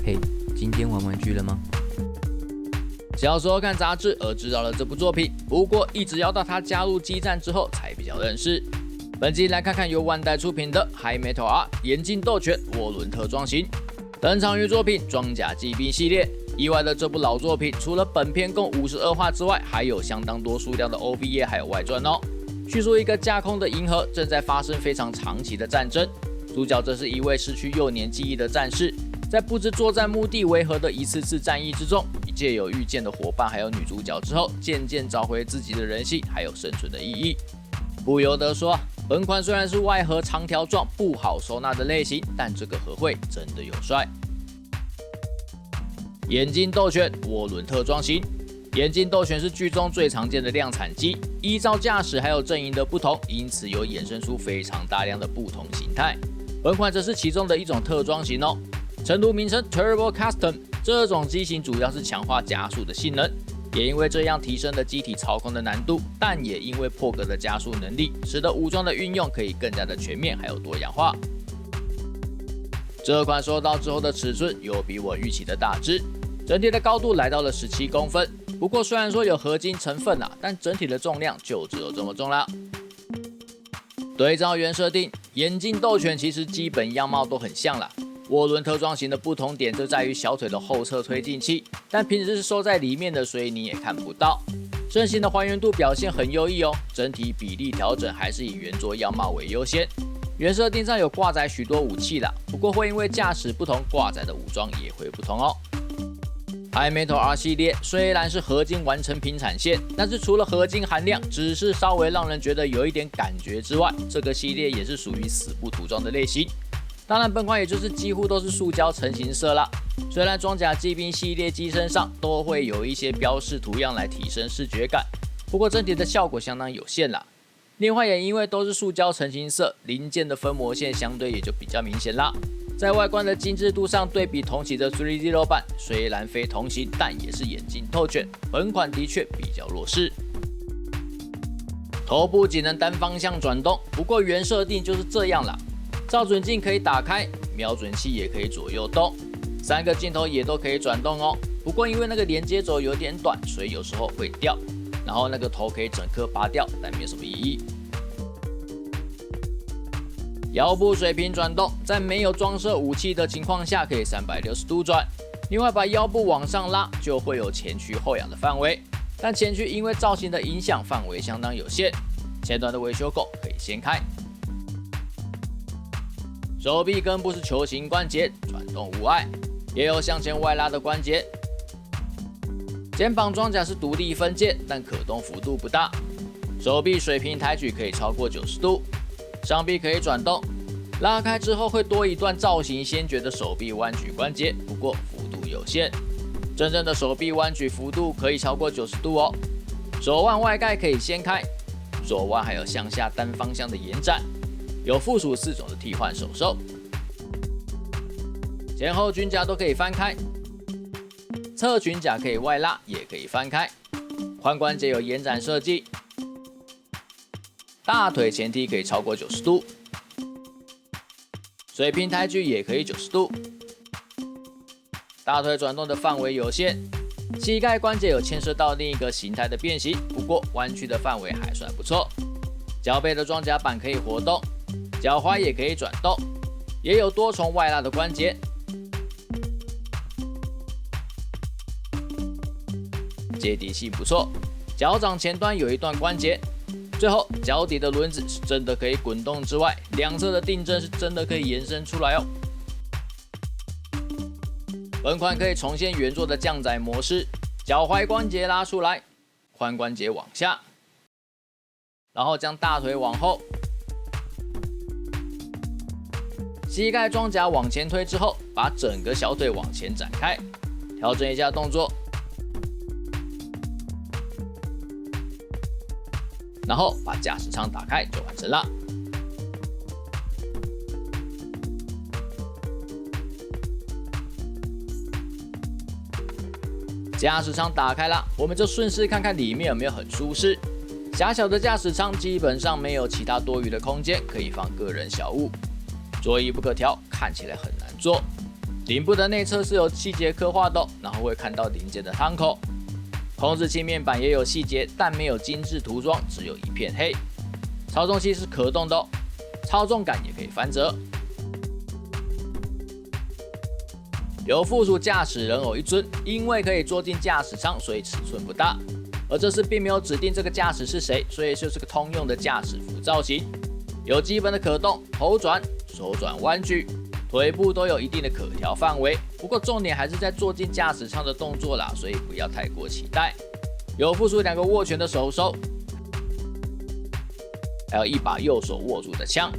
嘿，今天玩玩具了吗？小时候看杂志而知道了这部作品，不过一直要到他加入激战之后才比较认识。本集来看看由万代出品的《High Metal R 眼镜斗拳涡轮特装型》，登场于作品《装甲骑兵》系列。意外的这部老作品，除了本片共52话之外，还有相当多数量的 OVA 还有外传哦。叙述一个架空的银河正在发生非常长期的战争，主角则是一位失去幼年记忆的战士，在不知作战目的为何的一次次战役之中，借有遇见的伙伴还有女主角之后，渐渐找回自己的人性还有生存的意义。不由得说，本款虽然是外盒长条状不好收纳的类型，但这个盒绘真的有帅。眼镜斗拳涡轮特装型，眼镜斗拳是剧中最常见的量产机，依照驾驶还有阵营的不同，因此有衍生出非常大量的不同形态。本款则是其中的一种特装型哦。程度名称 Turbo Custom， 这种机型主要是强化加速的性能，也因为这样提升了机体操控的难度，但也因为破格的加速能力，使得武装的运用可以更加的全面还有多样化。这款收到之后的尺寸有比我预期的大只，整体的高度来到了17公分。不过虽然说有合金成分但整体的重量就只有这么重啦。对照原设定，眼镜斗拳其实基本样貌都很像啦。涡轮特装型的不同点就在于小腿的后侧推进器，但平时是收在里面的，所以你也看不到。身形的还原度表现很优异哦，整体比例调整还是以原作样貌为优先。原设定上有挂载许多武器啦，不过会因为驾驶不同，挂载的武装也会不同哦。High Metal R 系列虽然是合金完成品产线，但是除了合金含量只是稍微让人觉得有一点感觉之外，这个系列也是属于死不涂装的类型。当然，本款也就是几乎都是塑胶成型色啦。虽然装甲骑兵系列机身上都会有一些标示图样来提升视觉感，不过整体的效果相当有限啦。另外也因为都是塑胶成型色，零件的分模线相对也就比较明显啦。在外观的精致度上对比同期的 3D 版，虽然非同型，但也是眼镜斗拳，本款的确比较弱势。头部仅能单方向转动，不过原设定就是这样啦。照准镜可以打开，瞄准器也可以左右动，3个镜头也都可以转动哦。不过因为那个连接轴有点短，所以有时候会掉。然后那个头可以整颗拔掉，但没有什么意义。腰部水平转动，在没有装设武器的情况下，可以360度转。另外把腰部往上拉，就会有前屈后仰的范围，但前屈因为造型的影响，范围相当有限。前端的维修口可以掀开。手臂根部是球形关节，转动无碍，也有向前外拉的关节。肩膀装甲是独立分件，但可动幅度不大。手臂水平抬举可以超过90度，上臂可以转动，拉开之后会多一段造型先决的手臂弯举关节，不过幅度有限。真正的手臂弯举幅度可以超过90度哦。手腕外盖可以掀开，手腕还有向下单方向的延展。有附属4种的替换手手，前后裙甲都可以翻开，侧裙甲可以外拉，也可以翻开，髋关节有延展设计，大腿前踢可以超过90度，水平抬举也可以90度，大腿转动的范围有限，膝盖关节有牵涉到另一个形态的变形，不过弯曲的范围还算不错，脚背的装甲板可以活动。脚踝也可以转动，也有多重外拉的关节。接地性不错，脚掌前端有一段关节。最后，脚底的轮子是真的可以滚动之外，两侧的订正是真的可以延伸出来哦。本款可以重现原作的降载模式，脚踝关节拉出来，髋关节往下，然后将大腿往后。膝盖装甲往前推之后，把整个小腿往前展开，调整一下动作，然后把驾驶舱打开就完成了。驾驶舱打开了，我们就顺势看看里面有没有很舒适。狭小的驾驶舱基本上没有其他多余的空间可以放个人小物。座椅不可调，看起来很难坐。顶部的内侧是有细节刻画的，然后会看到零件的汤口。控制器面板也有细节，但没有精致涂装，只有一片黑。操纵器是可动的，操纵杆也可以翻折。有附属驾驶人偶一尊，因为可以坐进驾驶舱，所以尺寸不大。而这次并没有指定这个驾驶是谁，所以就是个通用的驾驶服造型。有基本的可动、头转、手转弯举，腿部都有一定的可调范围。不过重点还是在坐进驾驶舱的动作啦，所以不要太过期待。有附属2个握拳的手手，还有一把右手握住的枪。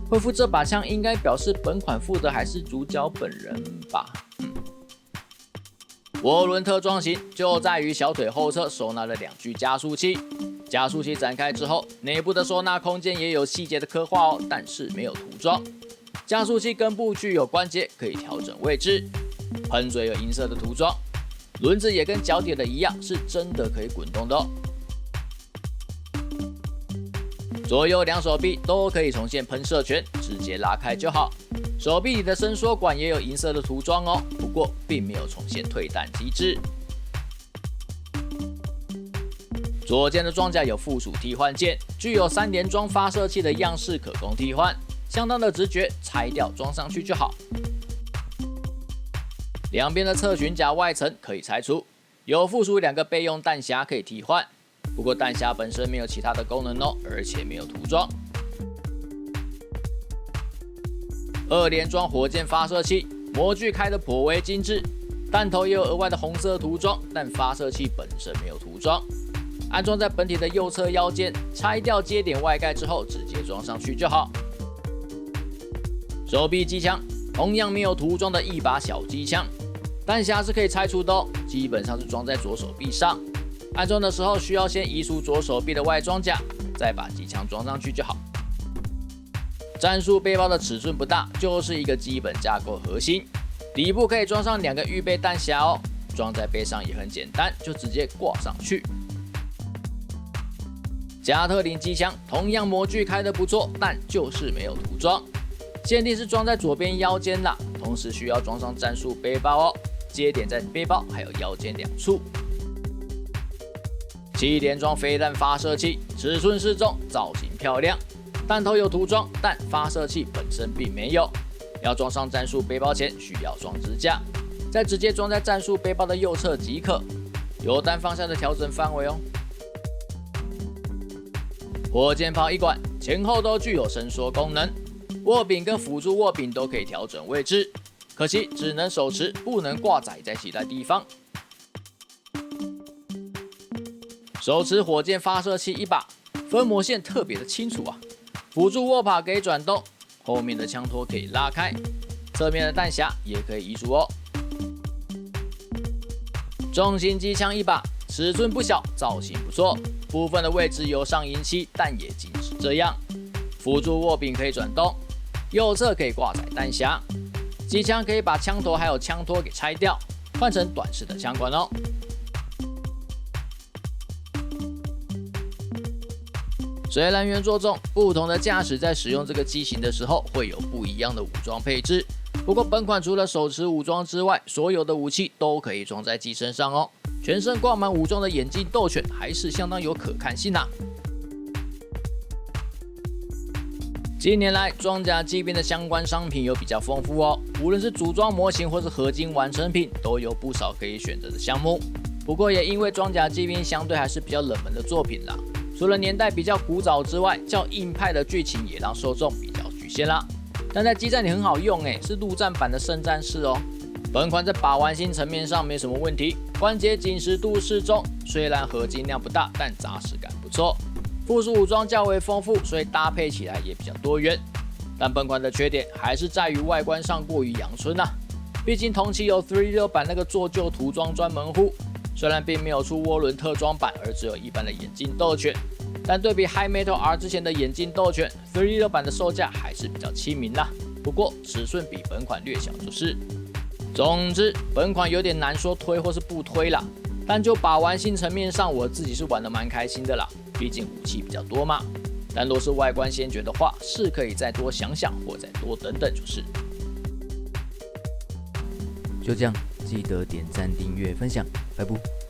会附这把枪应该表示本款附的还是主角本人吧。涡轮特装型就在于小腿后侧收纳了2具加速器，加速器展开之后，内部的收纳空间也有细节的刻画哦，但是没有涂装。加速器根部具有关节，可以调整位置。喷嘴有银色的涂装，轮子也跟脚底的一样，是真的可以滚动的哦。左右2手臂都可以重现喷射圈，直接拉开就好。手臂里的伸缩管也有银色的涂装哦，不过并没有重现退弹机制。左肩的装甲有附属替换件，具有3连装发射器的样式，可供替换，相当的直觉，拆掉装上去就好。两边的侧裙甲外层可以拆除，有附属2个备用弹匣可以替换，不过弹匣本身没有其他的功能哦，而且没有涂装。2连装火箭发射器，模具开得颇为精致，弹头也有额外的红色涂装，但发射器本身没有涂装。安装在本体的右侧腰间，拆掉接点外盖之后，直接装上去就好。手臂机枪同样没有涂装的一把小机枪，弹匣是可以拆除的哦，基本上是装在左手臂上。安装的时候需要先移除左手臂的外装甲，再把机枪装上去就好。战术背包的尺寸不大，就是一个基本架构核心，底部可以装上2个预备弹匣哦，装在背上也很简单，就直接挂上去。加特林机枪同样模具开得不错，但就是没有涂装，限定是装在左边腰间啦，同时需要装上战术背包哦，接点在背包还有腰间2处。7连装飞弹发射器，尺寸适中，造型漂亮。弹头有涂装，但发射器本身并没有。要装上战术背包前，需要装支架，再直接装在战术背包的右侧即可。有单方向的调整范围哦。火箭炮一管，前后都具有伸缩功能，握柄跟辅助握柄都可以调整位置，可惜只能手持，不能挂载在其他地方。手持火箭发射器一把，分模线特别的清楚啊。辅助握把可以转动，后面的枪托可以拉开，侧面的弹匣也可以移除哦。重型机枪一把，尺寸不小，造型不错，部分的位置有上银漆，但也仅是这样。辅助握柄可以转动，右侧可以挂载弹匣，机枪可以把枪头还有枪托给拆掉，换成短式的枪管哦。虽然原作中不同的驾驶在使用这个机型的时候会有不一样的武装配置，不过本款除了手持武装之外，所有的武器都可以装在机身上哦。全身挂满武装的眼镜斗犬还是相当有可看性啊。近年来，装甲机兵的相关商品有比较丰富哦，无论是组装模型或是合金完成品，都有不少可以选择的项目。不过也因为装甲机兵相对还是比较冷门的作品啦。除了年代比较古早之外，较硬派的剧情也让受众比较局限啦。但在机战里很好用是陆战版的圣战士哦。本款在把玩性层面上没什么问题，关节紧实度适中，虽然合金量不大，但扎实感不错。附属武装较为丰富，所以搭配起来也比较多元。但本款的缺点还是在于外观上过于阳春啊。毕竟同期有316版那个做旧涂装专门户。虽然并没有出涡轮特装版，而只有一般的眼镜斗犬，但对比 High Metal R 之前的眼镜斗犬，316版的售价还是比较亲民啦。不过尺寸比本款略小就是。总之，本款有点难说推或是不推啦。但就把玩性层面上，我自己是玩得蛮开心的啦，毕竟武器比较多嘛。但若是外观先决的话，是可以再多想想或再多等等就是。就这样，记得点赞、订阅、分享，拜拜。